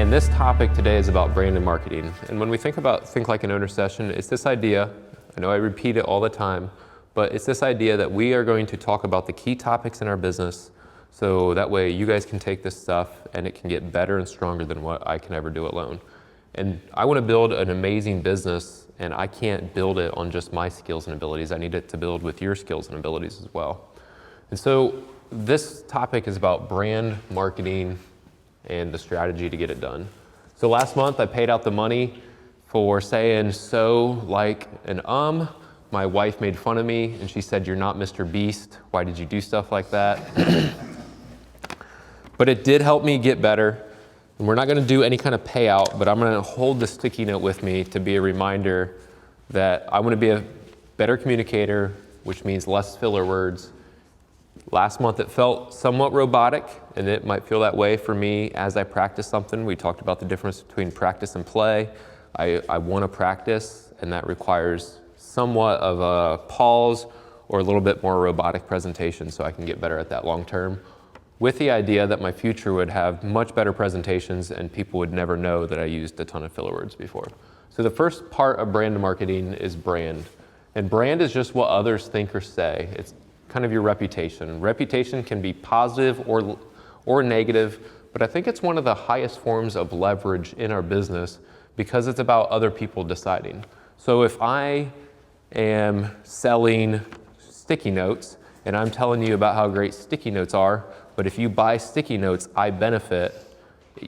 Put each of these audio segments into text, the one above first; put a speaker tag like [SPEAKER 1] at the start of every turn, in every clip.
[SPEAKER 1] And this topic today is about brand and marketing. And when we think about Think Like an Owner session, it's this idea, I know I repeat it all the time, but it's this idea that we are going to talk about the key topics in our business so that way you guys can take this stuff and it can get better and stronger than what I can ever do alone. And I want to build an amazing business, and I can't build it on just my skills and abilities. I need it to build with your skills and abilities as well. And so this topic is about brand, marketing, and the strategy to get it done. So last month I paid out the money for saying so, like, and My wife made fun of me and she said, "You're not Mr. Beast. Why did you do stuff like that?" But it did help me get better. And we're not gonna do any kind of payout, but I'm gonna hold the sticky note with me to be a reminder that I wanna be a better communicator, which means less filler words. Last month it felt somewhat robotic, and it might feel that way for me as I practice something. We talked about the difference between practice and play. I wanna practice, and that requires somewhat of a pause or a little bit more robotic presentation so I can get better at that long term, with the idea that my future would have much better presentations and people would never know that I used a ton of filler words before. So the first part of brand marketing is brand. And brand is just what others think or say. It's kind of your reputation. Reputation can be positive or negative, but I think it's one of the highest forms of leverage in our business because it's about other people deciding. So if I am selling sticky notes and I'm telling you about how great sticky notes are, but if you buy sticky notes, I benefit,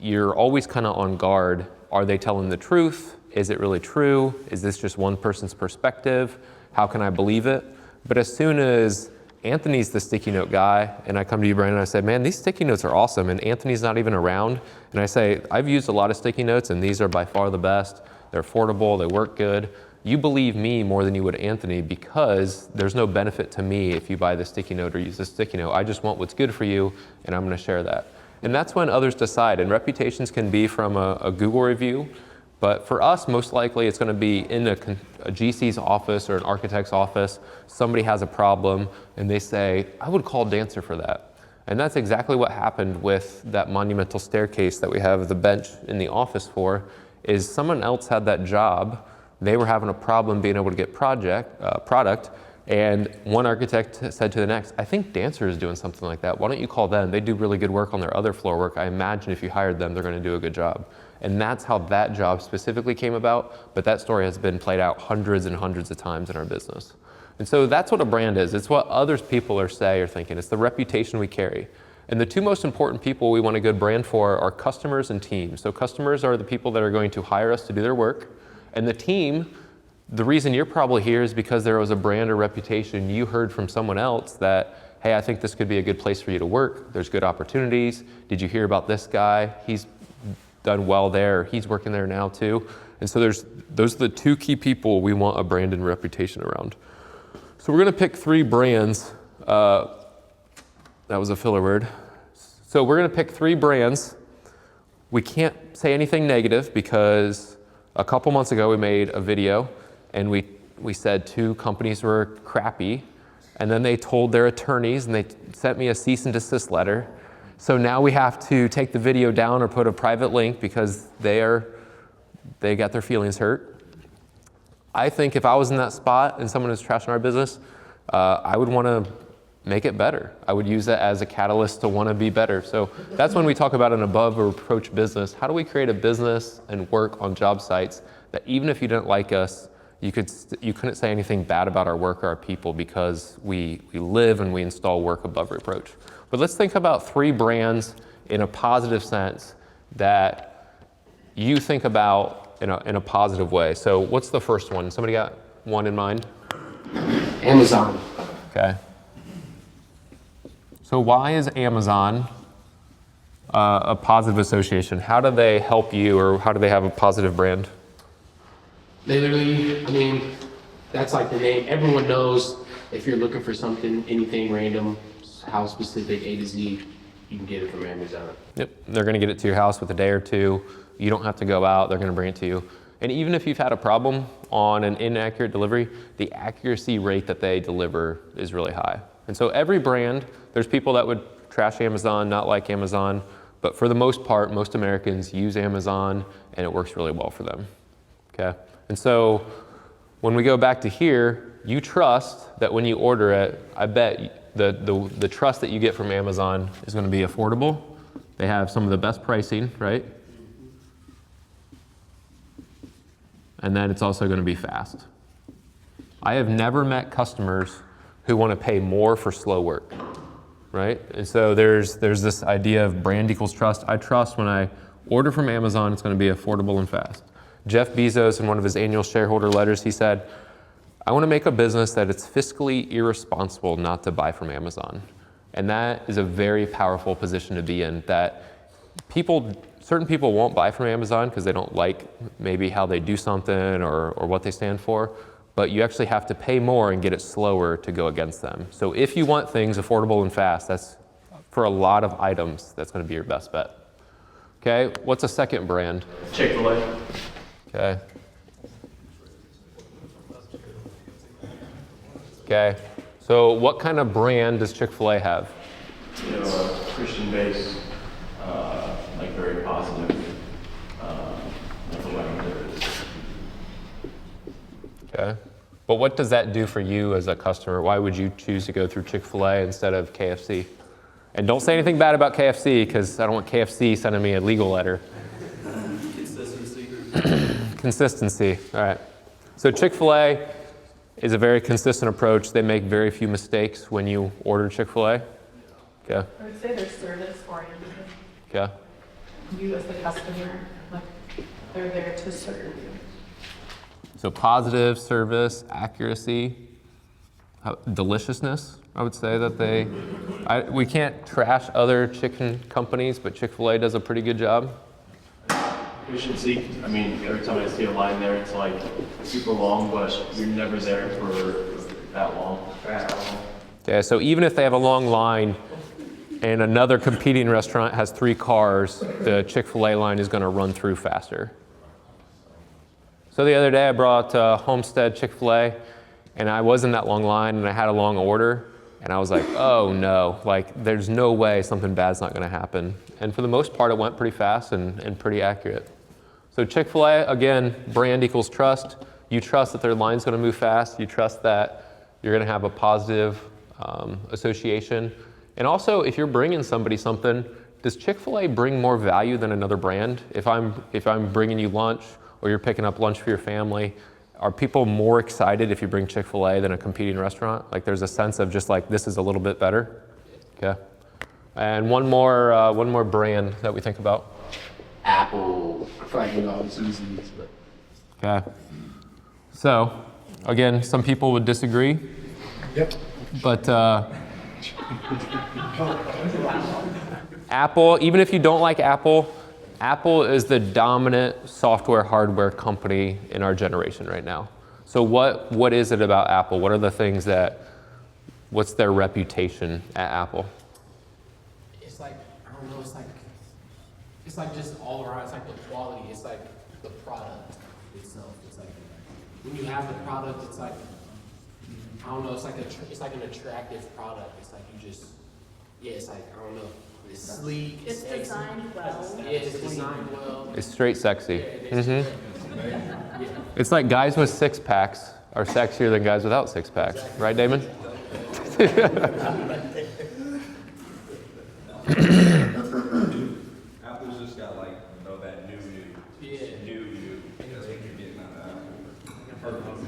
[SPEAKER 1] you're always kind of on guard. Are they telling the truth? Is it really true? Is this just one person's perspective? How can I believe it? But as soon as Anthony's the sticky note guy, and I come to you, Brandon, and I say, "Man, these sticky notes are awesome," and Anthony's not even around, and I say, "I've used a lot of sticky notes, and these are by far the best. They're affordable, they work good." You believe me more than you would Anthony because there's no benefit to me if you buy the sticky note or use the sticky note. I just want what's good for you, and I'm gonna share that. And that's when others decide, and reputations can be from a Google review, but for us, most likely it's gonna be in a GC's office or an architect's office. Somebody has a problem and they say, "I would call Dancer for that." And that's exactly what happened with that monumental staircase that we have the bench in the office for, is someone else had that job. They were having a problem being able to get product, and one architect said to the next, "I think Dancer is doing something like that. Why don't you call them? They do really good work on their other floor work. I imagine if you hired them, they're gonna do a good job." And that's how that job specifically came about, but that story has been played out hundreds and hundreds of times in our business. And so that's what a brand is. It's what others people are saying or thinking. It's the reputation we carry. And the two most important people we want a good brand for are customers and teams. So customers are the people that are going to hire us to do their work. And the team, the reason you're probably here is because there was a brand or reputation you heard from someone else that, "Hey, I think this could be a good place for you to work. There's good opportunities. Did you hear about this guy? He's done well there. He's working there now too." And so those are the two key people we want a brand and reputation around. So we're gonna pick 3 brands. That was a filler word. So we're gonna pick 3 brands. We can't say anything negative because a couple months ago we made a video and we said 2 companies were crappy, and then they told their attorneys and they sent me a cease and desist letter. So now we have to take the video down or put a private link because they got their feelings hurt. I think if I was in that spot and someone was trashing our business, I would want to make it better. I would use that as a catalyst to want to be better. So that's when we talk about an above reproach business. How do we create a business and work on job sites that even if you didn't like us, you couldn't say anything bad about our work or our people because we live and we install work above reproach. But let's think about 3 brands in a positive sense that you think about in a positive way. So what's the first one? Somebody got one in mind?
[SPEAKER 2] Amazon.
[SPEAKER 1] Okay. So why is Amazon a positive association? How do they help you, or how do they have a positive brand?
[SPEAKER 2] They literally, I mean, that's like the name. Everyone knows if you're looking for something, anything random, house specific, A to Z, you can get it from Amazon.
[SPEAKER 1] Yep, they're gonna get it to your house with a day or 2. You don't have to go out, they're gonna bring it to you. And even if you've had a problem on an inaccurate delivery, the accuracy rate that they deliver is really high. And so every brand, there's people that would trash Amazon, not like Amazon, But for the most part, most Americans use Amazon and it works really well for them, okay? And so when we go back to here, you trust that when you order it, I bet the trust that you get from Amazon is gonna be affordable. They have some of the best pricing, right? And then it's also gonna be fast. I have never met customers who wanna pay more for slow work, right? And so there's this idea of brand equals trust. I trust when I order from Amazon, it's gonna be affordable and fast. Jeff Bezos, in one of his annual shareholder letters, he said, I wanna make a business that it's fiscally irresponsible not to buy from Amazon. And that is a very powerful position to be in, that certain people won't buy from Amazon because they don't like maybe how they do something or what they stand for, but you actually have to pay more and get it slower to go against them. So if you want things affordable and fast, that's for a lot of items, that's gonna be your best bet. Okay, what's a second brand?
[SPEAKER 3] Chick-fil-A.
[SPEAKER 1] Okay. Okay, so what kind of brand does Chick-fil-A have?
[SPEAKER 3] You know, a Christian base, like very positive, like a wedding service.
[SPEAKER 1] Okay, but what does that do for you as a customer? Why would you choose to go through Chick-fil-A instead of KFC? And don't say anything bad about KFC, because I don't want KFC sending me a legal letter.
[SPEAKER 3] Consistency.
[SPEAKER 1] Consistency, all right. So Chick-fil-A is a very consistent approach. They make very few mistakes when you order Chick-fil-A. Okay.
[SPEAKER 4] I would say they're service oriented.
[SPEAKER 1] Okay.
[SPEAKER 4] You as the customer, like they're there to serve you.
[SPEAKER 1] So positive service, accuracy, deliciousness. I would say that we can't trash other chicken companies, but Chick-fil-A does a pretty good job.
[SPEAKER 3] Efficiency. I mean, every time I see a line there, it's like super long, but you're never there for that long.
[SPEAKER 1] Okay, so even if they have a long line and another competing restaurant has 3 cars, the Chick-fil-A line is going to run through faster. So the other day I brought Homestead Chick-fil-A and I was in that long line and I had a long order and I was like, oh no, like there's no way something bad's not going to happen. And for the most part, it went pretty fast and pretty accurate. So Chick-fil-A, again, brand equals trust. You trust that their line's going to move fast. You trust that you're going to have a positive association. And also, if you're bringing somebody something, does Chick-fil-A bring more value than another brand? If I'm bringing you lunch or you're picking up lunch for your family, are people more excited if you bring Chick-fil-A than a competing restaurant? Like there's a sense of just like, this is a little bit better? Okay. And one more brand that we think about.
[SPEAKER 2] Apple. I feel like you know all these easies, but.
[SPEAKER 1] Okay. So, again, some people would disagree.
[SPEAKER 2] Yep.
[SPEAKER 1] But Apple, even if you don't like Apple, Apple is the dominant software hardware company in our generation right now. So what is it about Apple? What are the things what's their reputation at Apple?
[SPEAKER 2] It's like, I don't know, it's like just all around, it's like the quality, it's like the product itself. It's like, when you have the product, it's like, I don't know, it's like an attractive product. It's like you just, yeah, it's like, I don't know, it's sleek,
[SPEAKER 4] It's
[SPEAKER 2] sexy.
[SPEAKER 4] designed well.
[SPEAKER 2] Yeah, it's designed well.
[SPEAKER 1] It's straight sexy.
[SPEAKER 2] Yeah,
[SPEAKER 1] Mhm. It's like guys with 6-packs are sexier than guys without 6-packs. Right, Damon?
[SPEAKER 5] Apple's just got like, you know, that new.
[SPEAKER 2] Yeah.
[SPEAKER 5] New. That's what you're getting out of Apple.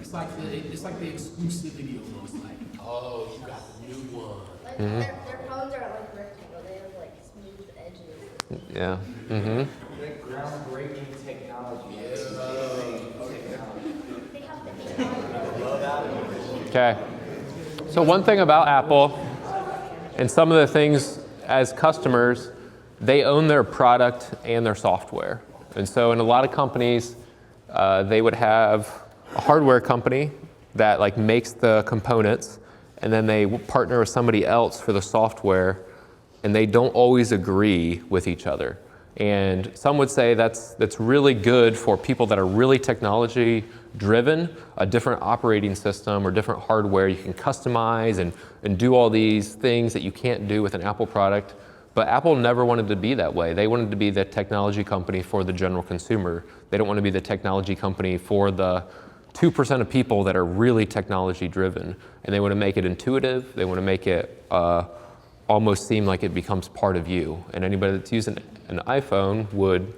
[SPEAKER 2] It's like the exclusivity almost, like, oh, you got the new one.
[SPEAKER 6] Like their phones are like rectangle. They have like smooth edges.
[SPEAKER 1] Yeah. Mm-hmm.
[SPEAKER 2] Like groundbreaking technology.
[SPEAKER 6] They have the
[SPEAKER 1] Okay. So one thing about Apple, and some of the things as customers, they own their product and their software. And so in a lot of companies, they would have a hardware company that like makes the components, and then they partner with somebody else for the software, and they don't always agree with each other. And some would say that's really good for people that are really technology driven, a different operating system or different hardware you can customize and do all these things that you can't do with an Apple product. But Apple never wanted to be that way. They wanted to be the technology company for the general consumer. They don't want to be the technology company for the 2% of people that are really technology driven. And they want to make it intuitive. They want to make it almost seem like it becomes part of you. And anybody that's using an iPhone would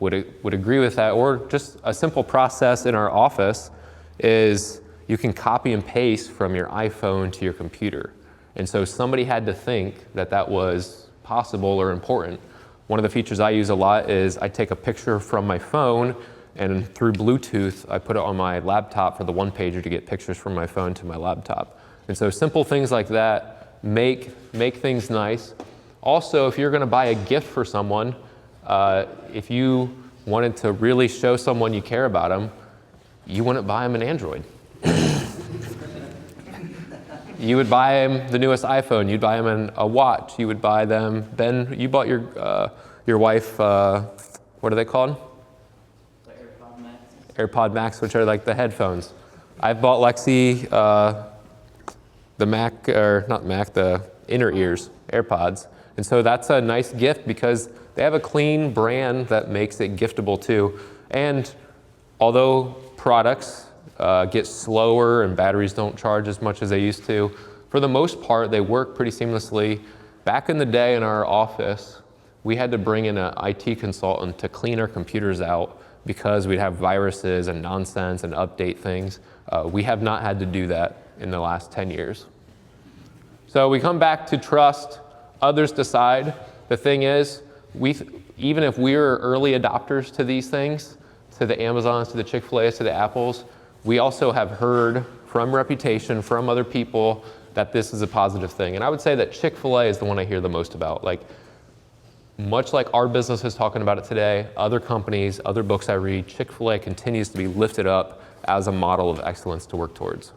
[SPEAKER 1] agree with that. Or just a simple process in our office is you can copy and paste from your iPhone to your computer. And so somebody had to think that that was possible or important. One of the features I use a lot is I take a picture from my phone, and through Bluetooth, I put it on my laptop for the one pager to get pictures from my phone to my laptop. And so simple things like that make things nice. Also, if you're gonna buy a gift for someone, if you wanted to really show someone you care about them, you wouldn't buy them an Android. You would buy them the newest iPhone. You'd buy them a watch. You would buy them. Ben, you bought your wife. What are they called?
[SPEAKER 7] The AirPod Max.
[SPEAKER 1] AirPod Max, which are like the headphones. I've bought Lexi the Mac, or not Mac, the inner ears, AirPods. And so that's a nice gift because they have a clean brand that makes it giftable too. And although products get slower and batteries don't charge as much as they used to, for the most part, they work pretty seamlessly. Back in the day in our office, we had to bring in an IT consultant to clean our computers out because we'd have viruses and nonsense and update things. We have not had to do that in the last 10 years. So we come back to trust, others decide. The thing is, even if we're early adopters to these things, to the Amazons, to the Chick-fil-A's, to the Apples, we also have heard from reputation, from other people, that this is a positive thing. And I would say that Chick-fil-A is the one I hear the most about. Like, much like our business is talking about it today, other companies, other books I read, Chick-fil-A continues to be lifted up as a model of excellence to work towards.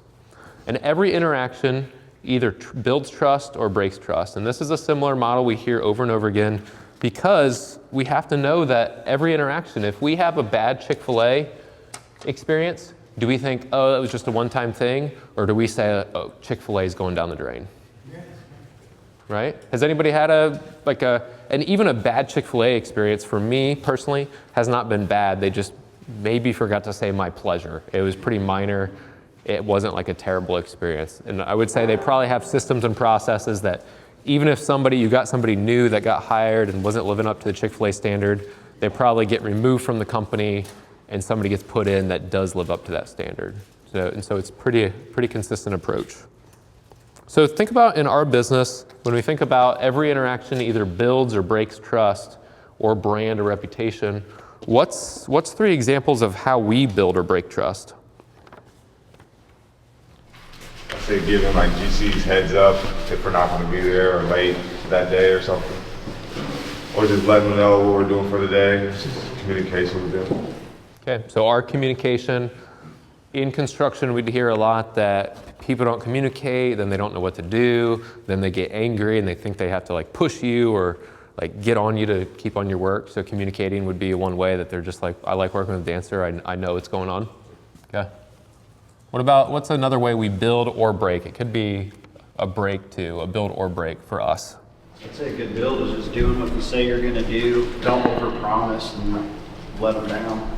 [SPEAKER 1] And every interaction either builds trust or breaks trust. And this is a similar model we hear over and over again because we have to know that every interaction, if we have a bad Chick-fil-A experience, do we think, oh, that was just a one-time thing? Or do we say, oh, Chick-fil-A is going down the drain? Right? Has anybody had and even a bad Chick-fil-A experience for me personally has not been bad. They just maybe forgot to say my pleasure. It was pretty minor. It wasn't like a terrible experience. And I would say they probably have systems and processes that even if you got somebody new that got hired and wasn't living up to the Chick-fil-A standard, they probably get removed from the company and somebody gets put in that does live up to that standard. So it's pretty consistent approach. So think about in our business, when we think about every interaction either builds or breaks trust or brand or reputation, what's 3 examples of how we build or break trust?
[SPEAKER 8] I say giving like GCs heads up if we're not gonna be there or late that day or something. Or just letting them know what we're doing for the day, just communication with them.
[SPEAKER 1] Okay, so our communication in construction, we'd hear a lot that people don't communicate, then they don't know what to do, then they get angry and they think they have to like push you or like get on you to keep on your work. So communicating would be one way that they're just like, I like working with a dancer, I know what's going on. Okay. What's another way we build or break? It could be a break too, a build or break for us.
[SPEAKER 9] I'd say a good build is just doing what you say you're gonna do, don't overpromise and let them down.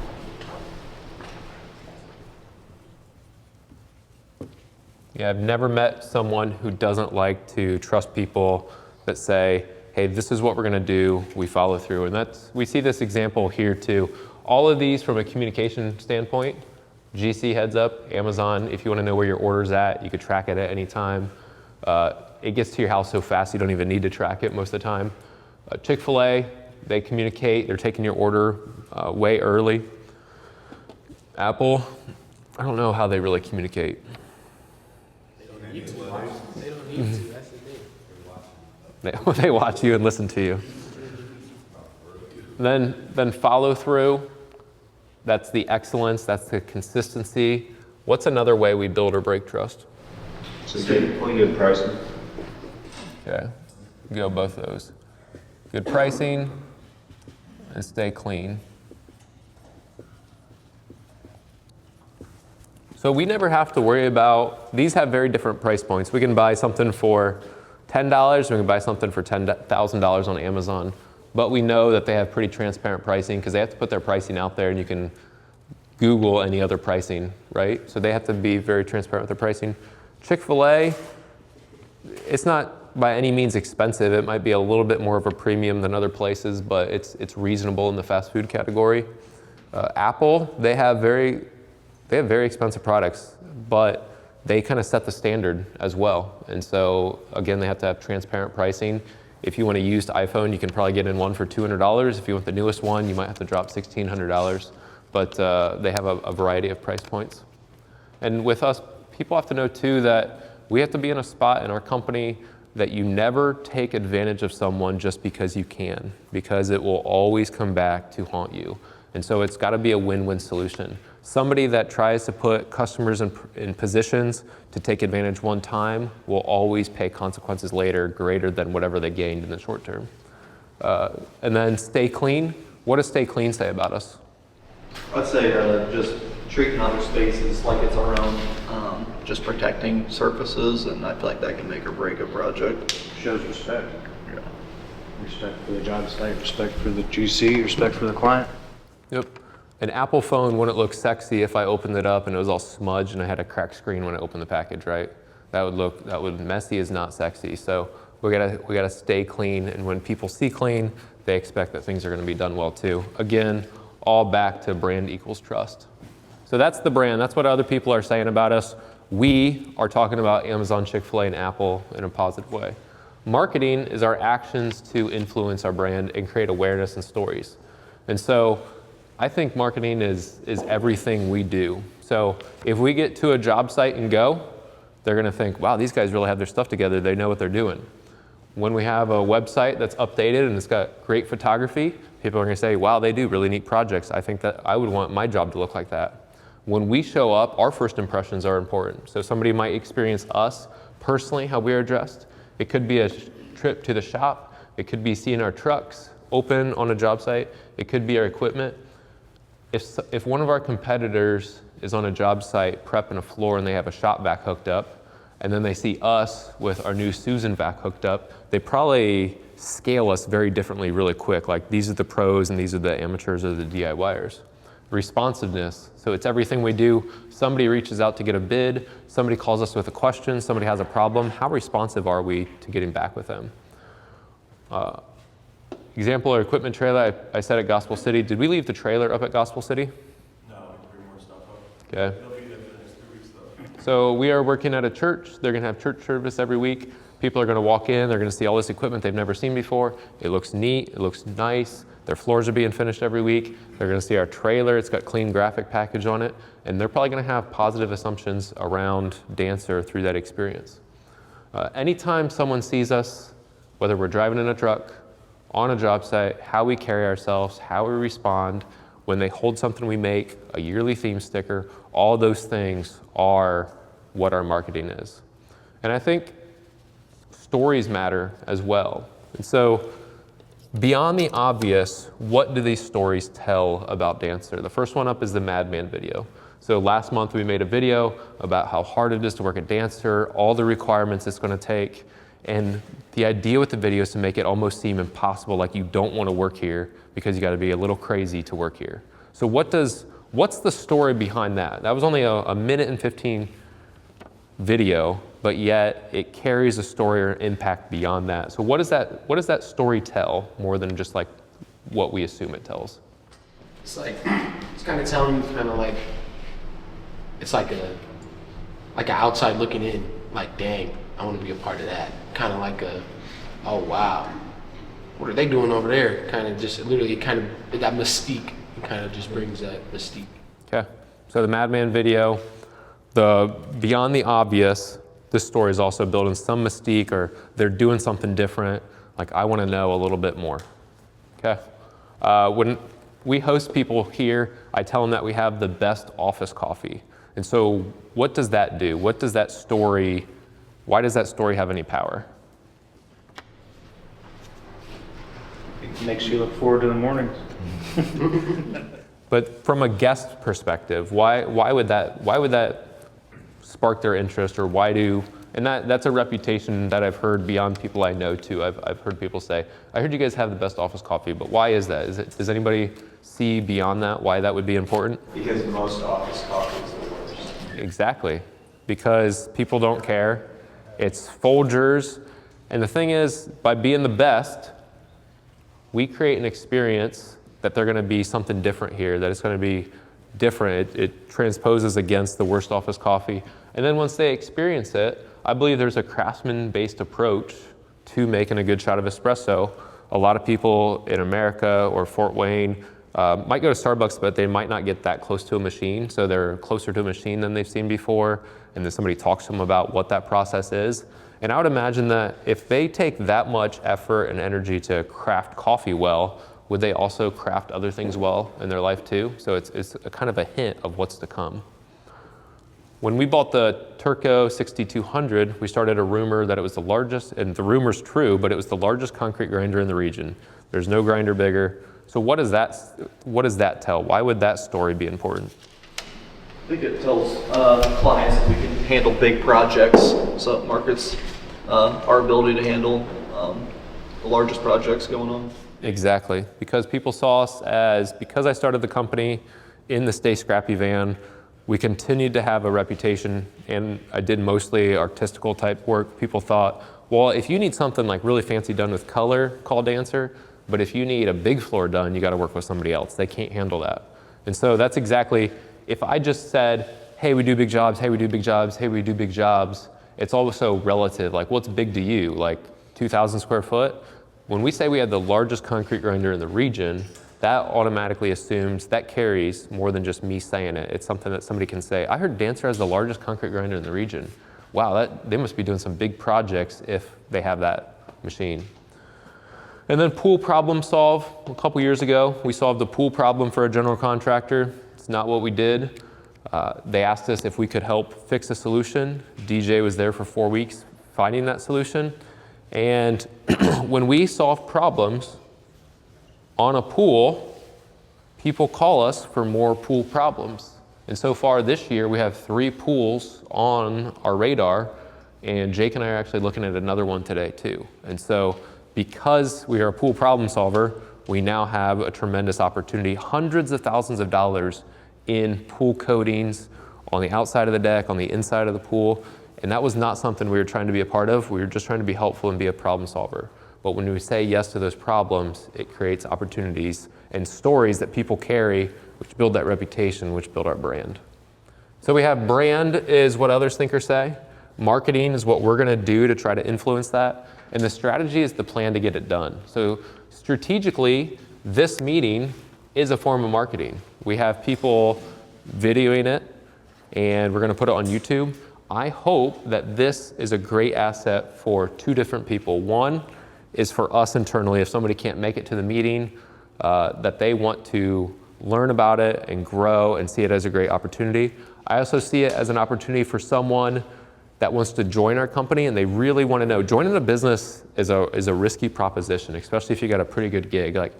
[SPEAKER 1] Yeah, I've never met someone who doesn't like to trust people that say, hey, this is what we're gonna do, we follow through. And we see this example here too. All of these from a communication standpoint, GC heads up, Amazon, if you wanna know where your order's at, you could track it at any time. It gets to your house so fast you don't even need to track it most of the time. Chick-fil-A, they communicate, they're taking your order way early. Apple, I don't know how they really communicate.
[SPEAKER 2] They don't need to, that's the thing.
[SPEAKER 1] They watch you and listen to you. Then follow through. That's the excellence, that's the consistency. What's another way we build or break trust?
[SPEAKER 8] Just get good pricing.
[SPEAKER 1] Okay, go both those. Good pricing and stay clean. So we never have to worry about, these have very different price points. We can buy something for $10, we can buy something for $10,000 on Amazon, but we know that they have pretty transparent pricing because they have to put their pricing out there and you can Google any other pricing, right? So they have to be very transparent with their pricing. Chick-fil-A, it's not by any means expensive. It might be a little bit more of a premium than other places, but it's reasonable in the fast food category. Apple, they have very expensive products, but they kind of set the standard as well. And so again, they have to have transparent pricing. If you want a used iPhone, you can probably get in one for $200. If you want the newest one, you might have to drop $1,600. But they have a variety of price points. And with us, people have to know too that we have to be in a spot in our company that you never take advantage of someone just because you can, because it will always come back to haunt you. And so it's got to be a win-win solution. Somebody that tries to put customers in positions to take advantage one time will always pay consequences later greater than whatever they gained in the short term. And then stay clean. What does stay clean say about us?
[SPEAKER 10] I'd say just treating other spaces like it's our own, just protecting surfaces, and I feel like that can make or break a project.
[SPEAKER 9] Shows respect.
[SPEAKER 10] Yeah.
[SPEAKER 9] Respect for the job site, respect for the GC, respect for the client.
[SPEAKER 1] Yep. An Apple phone wouldn't look sexy if I opened it up and it was all smudged and I had a cracked screen when I opened the package, right? That would messy is not sexy. So we gotta stay clean, and when people see clean, they expect that things are gonna be done well too. Again, all back to brand equals trust. So that's the brand. That's what other people are saying about us. We are talking about Amazon, Chick-fil-A, and Apple in a positive way. Marketing is our actions to influence our brand and create awareness and stories. And so I think marketing is everything we do. So if we get to a job site and go, they're gonna think, wow, these guys really have their stuff together. They know what they're doing. When we have a website that's updated and it's got great photography, people are gonna say, wow, they do really neat projects. I think that I would want my job to look like that. When we show up, our first impressions are important. So somebody might experience us personally, how we are dressed. It could be a trip to the shop. It could be seeing our trucks open on a job site. It could be our equipment. If one of our competitors is on a job site prepping a floor and they have a shop vac hooked up, and then they see us with our new Susan vac hooked up, they probably scale us very differently really quick. Like, these are the pros and these are the amateurs or the DIYers. Responsiveness, so it's everything we do. Somebody reaches out to get a bid, somebody calls us with a question, somebody has a problem. How responsive are we to getting back with them? Example, our equipment trailer, I said at Gospel City. Did we leave the trailer up at Gospel City?
[SPEAKER 3] No, we can bring more stuff up.
[SPEAKER 1] Okay.
[SPEAKER 3] They'll be there for the next 2 weeks though.
[SPEAKER 1] So we are working at a church. They're gonna have church service every week. People are gonna walk in, they're gonna see all this equipment they've never seen before. It looks neat, it looks nice. Their floors are being finished every week. They're gonna see our trailer, it's got clean graphic package on it, and they're probably gonna have positive assumptions around Dancer through that experience. Anytime someone sees us, whether we're driving in a truck, on a job site, how we carry ourselves, how we respond, when they hold something we make, a yearly theme sticker, all those things are what our marketing is. And I think stories matter as well. And so beyond the obvious, what do these stories tell about Dancer? The first one up is the Madman video. So last month we made a video about how hard it is to work at Dancer, all the requirements it's gonna take. And the idea with the video is to make it almost seem impossible, like you don't want to work here because you got to be a little crazy to work here. So what's the story behind that? That was only a minute and 15 video, but yet it carries a story or impact beyond that. So what does that story tell more than just like what we assume it tells?
[SPEAKER 2] It's like, it's kind of telling you kind of like, it's like an outside looking in, like, dang, I want to be a part of that. Kind of like oh wow, what are they doing over there? Kind of just literally kind of that mystique. It kind of just brings that mystique.
[SPEAKER 1] Okay, so the Madman video, beyond the obvious, this story is also building some mystique, or they're doing something different. Like, I want to know a little bit more. Okay, when we host people here, I tell them that we have the best office coffee. And so what does that do? What does that story? Why does that story have any power?
[SPEAKER 9] It makes you look forward to the mornings.
[SPEAKER 1] But from a guest perspective, why would that spark their interest, or why do and that's a reputation that I've heard beyond people I know too. I've heard people say, I heard you guys have the best office coffee, but why is that? Does anybody see beyond that why that would be important?
[SPEAKER 9] Because most office coffee is the worst.
[SPEAKER 1] Exactly, because people don't care. It's Folgers, and the thing is, by being the best, we create an experience that they're gonna be something different here, that it's gonna be different. It transposes against the worst office coffee. And then once they experience it, I believe there's a craftsman-based approach to making a good shot of espresso. A lot of people in America or Fort Wayne might go to Starbucks, but they might not get that close to a machine. So they're closer to a machine than they've seen before. And then somebody talks to them about what that process is. And I would imagine that if they take that much effort and energy to craft coffee well, would they also craft other things well in their life too? So it's a kind of a hint of what's to come. When we bought the Turco 6200, we started a rumor that it was the largest, and the rumor's true, but it was the largest concrete grinder in the region. There's no grinder bigger. So what does that tell? Why would that story be important?
[SPEAKER 10] I think it tells clients that we can handle big projects, so it markets our ability to handle the largest projects going on.
[SPEAKER 1] Exactly, because people saw us as, because I started the company in the Stay Scrappy van, we continued to have a reputation, and I did mostly artistical type work. People thought, well, if you need something like really fancy done with color, call Dancer, but if you need a big floor done, you gotta work with somebody else. They can't handle that. And so that's exactly, if I just said, hey, we do big jobs, hey, we do big jobs, hey, we do big jobs, it's also relative. Like, what's big to you? Like 2,000 square foot? When we say we have the largest concrete grinder in the region, that automatically assumes that carries more than just me saying it. It's something that somebody can say, I heard Dancer has the largest concrete grinder in the region. Wow, they must be doing some big projects if they have that machine. And then pool problem solve. A couple years ago, we solved the pool problem for a general contractor. It's not what we did. They asked us if we could help fix a solution. DJ was there for 4 weeks finding that solution. And when we solve problems on a pool, people call us for more pool problems. And so far this year, we have 3 pools on our radar, and Jake and I are actually looking at another one today too. And so because we are a pool problem solver, we now have a tremendous opportunity, hundreds of thousands of dollars in pool coatings on the outside of the deck, on the inside of the pool. And that was not something we were trying to be a part of. We were just trying to be helpful and be a problem solver. But when we say yes to those problems, it creates opportunities and stories that people carry, which build that reputation, which build our brand. So we have brand is what others think or say. Marketing is what we're gonna do to try to influence that. And the strategy is the plan to get it done. So strategically, this meeting is a form of marketing. We have people videoing it, and we're gonna put it on YouTube. I hope that this is a great asset for 2 different people. One is for us internally, if somebody can't make it to the meeting, that they want to learn about it and grow and see it as a great opportunity. I also see it as an opportunity for someone that wants to join our company and they really want to know. Joining a business is a risky proposition, especially if you got a pretty good gig. Like,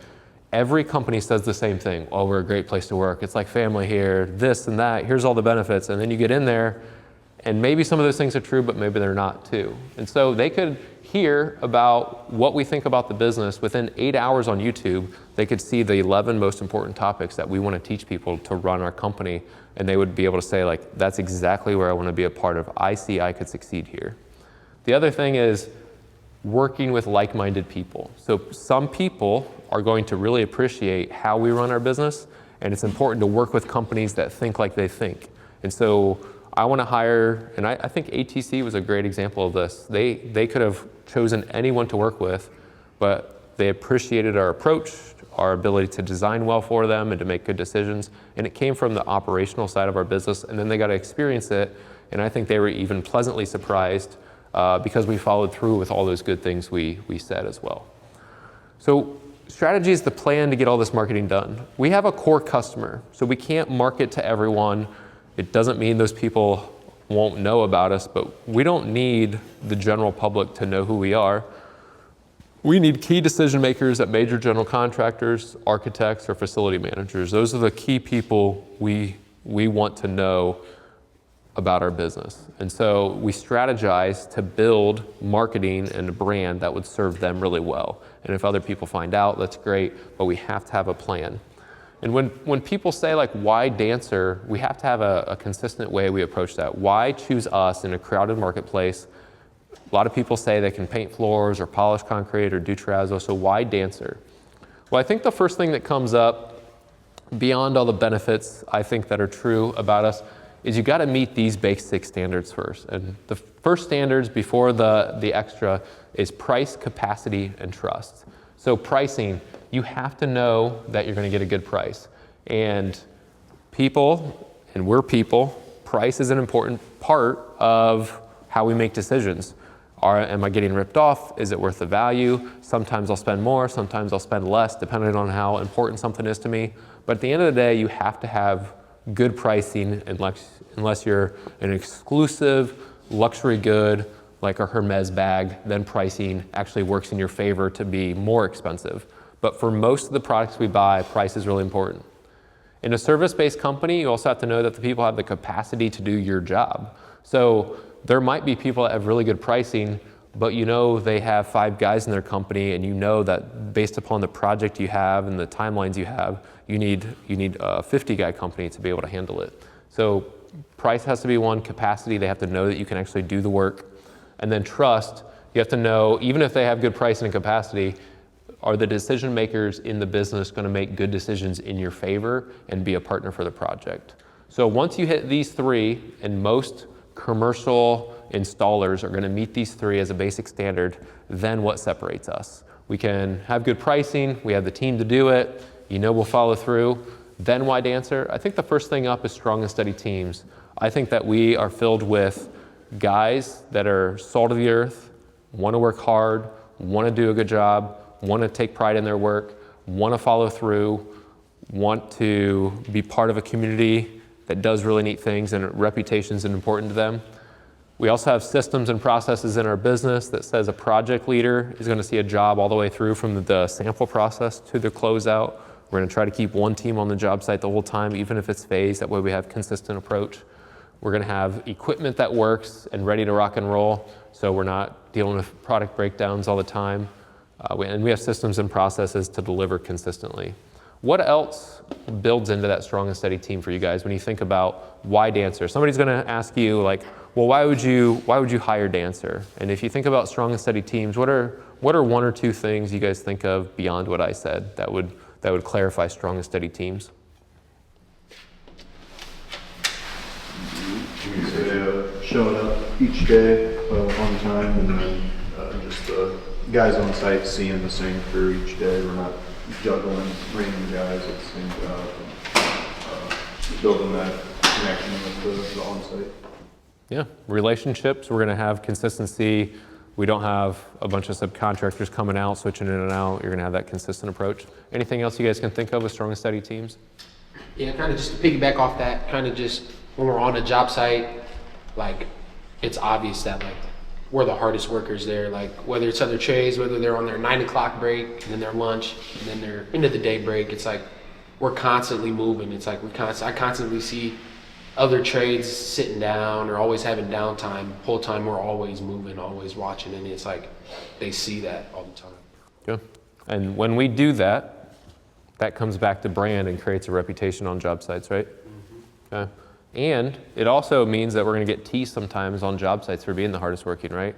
[SPEAKER 1] every company says the same thing. Oh, we're a great place to work. It's like family here, this and that. Here's all the benefits. And then you get in there, and maybe some of those things are true, but maybe they're not too. And so they could hear about what we think about the business. Within 8 hours on YouTube, they could see the 11 most important topics that we want to teach people to run our company. And they would be able to say, like, that's exactly where I want to be a part of. I see I could succeed here. The other thing is working with like-minded people. So some people are going to really appreciate how we run our business, and it's important to work with companies that think like they think. And so I want to hire, and I think ATC was a great example of this. They could have chosen anyone to work with, but they appreciated our approach, our ability to design well for them and to make good decisions. And it came from the operational side of our business, and then they got to experience it. And I think they were even pleasantly surprised because we followed through with all those good things we said as well. So strategy is the plan to get all this marketing done. We have a core customer, so we can't market to everyone. It doesn't mean those people won't know about us, but we don't need the general public to know who we are. We need key decision makers at major general contractors, architects, or facility managers. Those are the key people we want to know about our business. And so we strategize to build marketing and a brand that would serve them really well. And if other people find out, that's great, but we have to have a plan. And when people say like, why dancer, we have to have a consistent way we approach that. Why choose us in a crowded marketplace? A lot of people say they can paint floors or polish concrete or do terrazzo, so why dancer? Well, I think the first thing that comes up, beyond all the benefits I think that are true about us, is you got to meet these basic standards first. And the first standards before the extra is price, capacity, and trust. So pricing, you have to know that you're going to get a good price. And people, and we're people, price is an important part of how we make decisions. Am I getting ripped off? Is it worth the value? Sometimes I'll spend more, sometimes I'll spend less, depending on how important something is to me. But at the end of the day, you have to have good pricing unless you're an exclusive luxury good like a Hermes bag, then pricing actually works in your favor to be more expensive. But for most of the products we buy, price is really important. In a service-based company, you also have to know that the people have the capacity to do your job. So there might be people that have really good pricing, but you know they have 5 guys in their company, and you know that based upon the project you have and the timelines you have, you need a 50-guy company to be able to handle it. So price has to be one, capacity, they have to know that you can actually do the work. And then trust, you have to know, even if they have good pricing and capacity, are the decision makers in the business going to make good decisions in your favor and be a partner for the project? So once you hit these 3, and most commercial installers are going to meet these 3 as a basic standard, then what separates us? We can have good pricing, we have the team to do it, you know we'll follow through. Then why dancer? I think the first thing up is strong and steady teams. I think that we are filled with guys that are salt of the earth, want to work hard, want to do a good job, want to take pride in their work, want to follow through, want to be part of a community that does really neat things and reputations are important to them. We also have systems and processes in our business that says a project leader is going to see a job all the way through from the sample process to the closeout. We're going to try to keep one team on the job site the whole time, even if it's phased. That way we have consistent approach. We're going to have equipment that works and ready to rock and roll, so we're not dealing with product breakdowns all the time. And we have systems and processes to deliver consistently. What else builds into that strong and steady team for you guys when you think about why dancer? Somebody's going to ask you like, well, why would you hire dancer? And if you think about strong and steady teams, what are 1 or 2 things you guys think of beyond what I said that would clarify strong and steady teams?
[SPEAKER 9] Showing up each day on time, and then just the guys on site seeing the same crew each day. We're not juggling random guys at the same job. Building that connection with the on-site.
[SPEAKER 1] Yeah, relationships, we're going to have consistency. We don't have a bunch of subcontractors coming out, switching in and out. You're going to have that consistent approach. Anything else you guys can think of with strong and steady teams?
[SPEAKER 2] Yeah, kind of just to piggyback off that, kind of just when we're on a job site, like it's obvious that like we're the hardest workers there. Like whether it's other trades, whether they're on their 9 o'clock break and then their lunch and then their end of the day break, it's like we're constantly moving. It's like I constantly see other trades sitting down or always having downtime. The whole time we're always moving, always watching, and it's like they see that all the time.
[SPEAKER 1] Good. And when we do that, that comes back to brand and creates a reputation on job sites, right? Mm-hmm. Okay. And it also means that we're going to get teased sometimes on job sites for being the hardest working, right?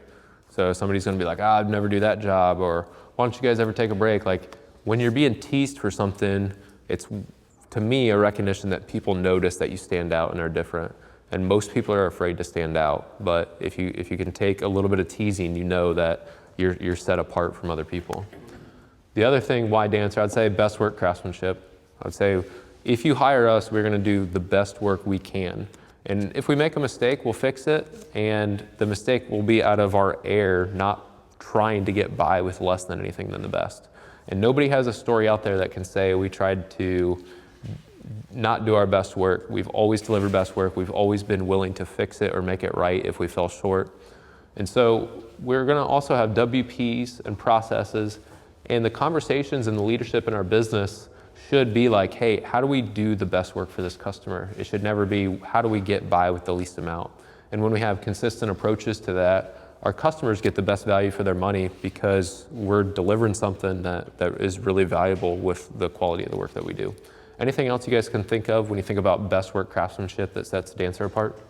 [SPEAKER 1] So somebody's going to be like, I'd never do that job, or why don't you guys ever take a break? Like when you're being teased for something, it's to me a recognition that people notice that you stand out and are different. And most people are afraid to stand out, but if you can take a little bit of teasing, you know that you're set apart from other people. The other thing, why dancer? I'd say best work craftsmanship. I'd say if you hire us, we're going to do the best work we can. And if we make a mistake, we'll fix it, and the mistake will be out of our air, not trying to get by with less than anything than the best. And nobody has a story out there that can say we tried to not do our best work. We've always delivered best work. We've always been willing to fix it or make it right if we fell short. And so we're going to also have WPs and processes, and the conversations and the leadership in our business should be like, hey, how do we do the best work for this customer? It should never be, how do we get by with the least amount? And when we have consistent approaches to that, our customers get the best value for their money because we're delivering something that is really valuable with the quality of the work that we do. Anything else you guys can think of when you think about best work craftsmanship that sets Dancer apart?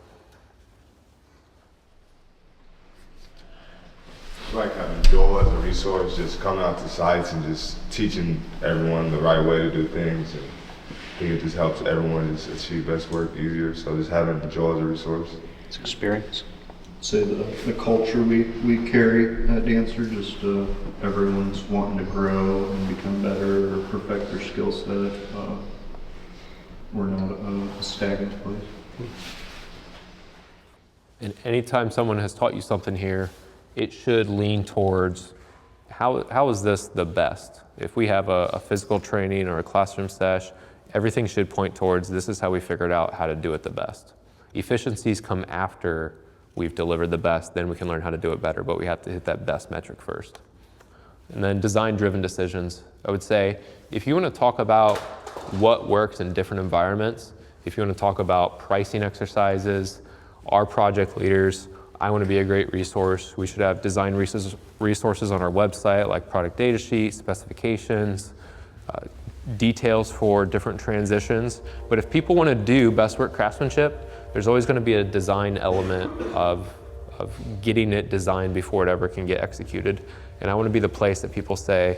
[SPEAKER 8] Like having Joel as a resource, just coming out to sites and just teaching everyone the right way to do things. And I think it just helps everyone just achieve best work easier. So just having Joel as a resource.
[SPEAKER 10] It's experience.
[SPEAKER 9] Say the culture we carry at Dancer, just everyone's wanting to grow and become better or perfect their skill set. We're not a stagnant place.
[SPEAKER 1] And anytime someone has taught you something here, it should lean towards how is this the best? If we have a physical training or a classroom sesh, everything should point towards this is how we figured out how to do it the best. Efficiencies come after we've delivered the best, then we can learn how to do it better, but we have to hit that best metric first. And then design-driven decisions. I would say, if you want to talk about what works in different environments, if you want to talk about pricing exercises, our project leaders, I want to be a great resource. We should have design resources on our website, like product data sheet, specifications, details for different transitions. But if people want to do best work craftsmanship, there's always going to be a design element of getting it designed before it ever can get executed. And I want to be the place that people say,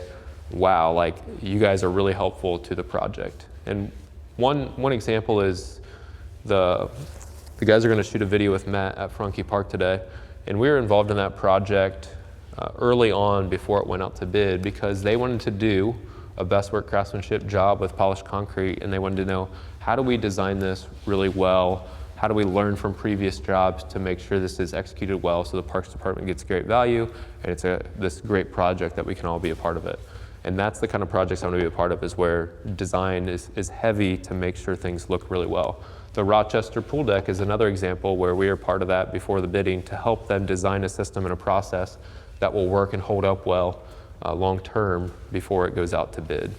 [SPEAKER 1] wow, like you guys are really helpful to the project. And one example is the guys are going to shoot a video with Matt at Franke Park today. And we were involved in that project early on before it went out to bid because they wanted to do a best work craftsmanship job with polished concrete, and they wanted to know, how do we design this really well? How do we learn from previous jobs to make sure this is executed well so the Parks Department gets great value and it's this great project that we can all be a part of it. And that's the kind of projects I want to be a part of, is where design is heavy to make sure things look really well. The Rochester pool deck is another example where we are part of that before the bidding to help them design a system and a process that will work and hold up well long term before it goes out to bid.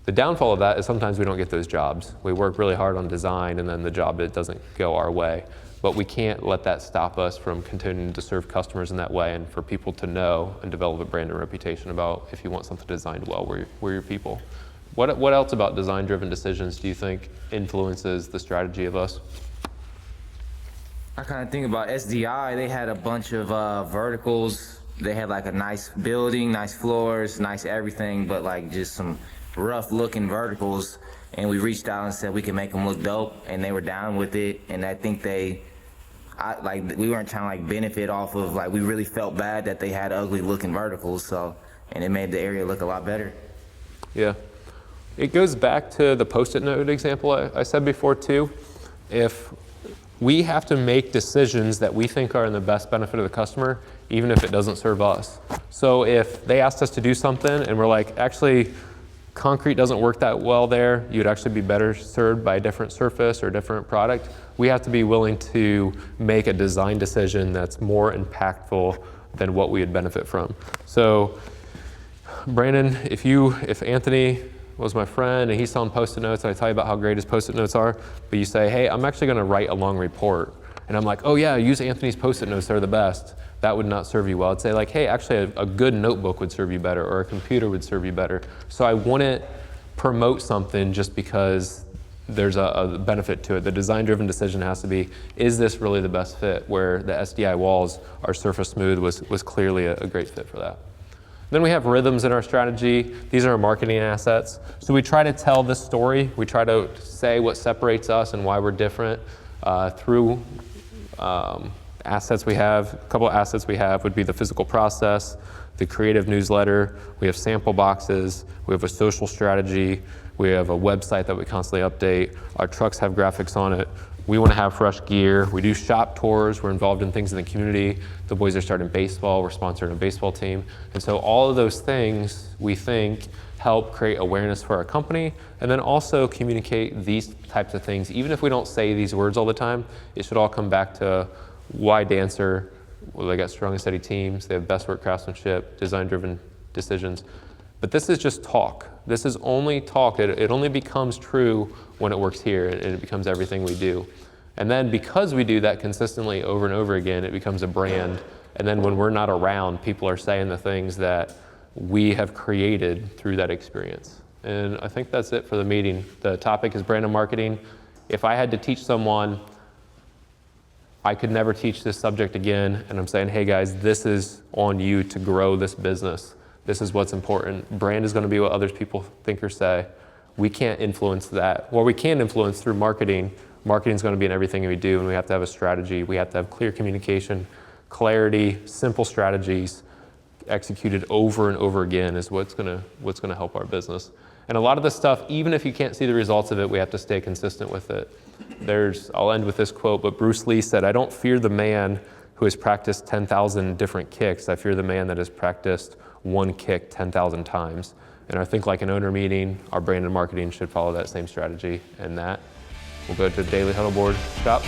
[SPEAKER 1] The downfall of that is sometimes we don't get those jobs. We work really hard on design and then the job, it doesn't go our way. But we can't let that stop us from continuing to serve customers in that way and for people to know and develop a brand and reputation about, if you want something designed well, we're your people. What else about design-driven decisions do you think influences the strategy of us?
[SPEAKER 11] I kind of think about SDI. They had a bunch of verticals. They had like a nice building, nice floors, nice everything, but like just some rough looking verticals. And we reached out and said we could make them look dope, and they were down with it. And I think we weren't trying to like benefit off of, like, we really felt bad that they had ugly looking verticals. So, and it made the area look a lot better.
[SPEAKER 1] Yeah. It goes back to the Post-it note example I said before too. If we have to make decisions that we think are in the best benefit of the customer, even if it doesn't serve us. So if they asked us to do something and we're like, actually, concrete doesn't work that well there, you'd actually be better served by a different surface or a different product, we have to be willing to make a design decision that's more impactful than what we would benefit from. So Brandon, if Anthony was my friend and he's selling Post-it notes and I tell you about how great his Post-it notes are, but you say, hey, I'm actually gonna write a long report. And I'm like, oh yeah, use Anthony's Post-it notes, they're the best. That would not serve you well. I'd say like, hey, actually a good notebook would serve you better, or a computer would serve you better. So I wouldn't promote something just because there's a benefit to it. The design-driven decision has to be, is this really the best fit? Where the SDI walls are surface smooth was clearly a great fit for that. Then we have rhythms in our strategy. These are our marketing assets. So we try to tell this story. We try to say what separates us and why we're different through assets we have. A couple of assets we have would be the physical process, the creative newsletter. We have sample boxes. We have a social strategy. We have a website that we constantly update. Our trucks have graphics on it. We want to have fresh gear. We do shop tours. We're involved in things in the community. The boys are starting baseball. We're sponsoring a baseball team. And so all of those things, we think, help create awareness for our company, and then also communicate these types of things. Even if we don't say these words all the time, it should all come back to why Dancer. Well, they got strong and steady teams. They have best work craftsmanship, design-driven decisions. But this is just talk. This is only talk. It only becomes true when it works here, and it becomes everything we do. And then because we do that consistently over and over again, it becomes a brand. And then when we're not around, people are saying the things that we have created through that experience. And I think that's it for the meeting. The topic is brand and marketing. If I had to teach someone, I could never teach this subject again. And I'm saying, hey guys, this is on you to grow this business. This is what's important. Brand is going to be what others people think or say. We can't influence that. Well, we can influence through marketing. Marketing is going to be in everything we do, and we have to have a strategy. We have to have clear communication, clarity, simple strategies executed over and over again is what's going to help our business. And a lot of this stuff, even if you can't see the results of it, we have to stay consistent with it. I'll end with this quote, but Bruce Lee said, "I don't fear the man who has practiced 10,000 different kicks. I fear the man that has practiced one kick 10,000 times." And I think like an owner meeting, our brand and marketing should follow that same strategy. And that, we'll go to the Daily Huddle Board shop.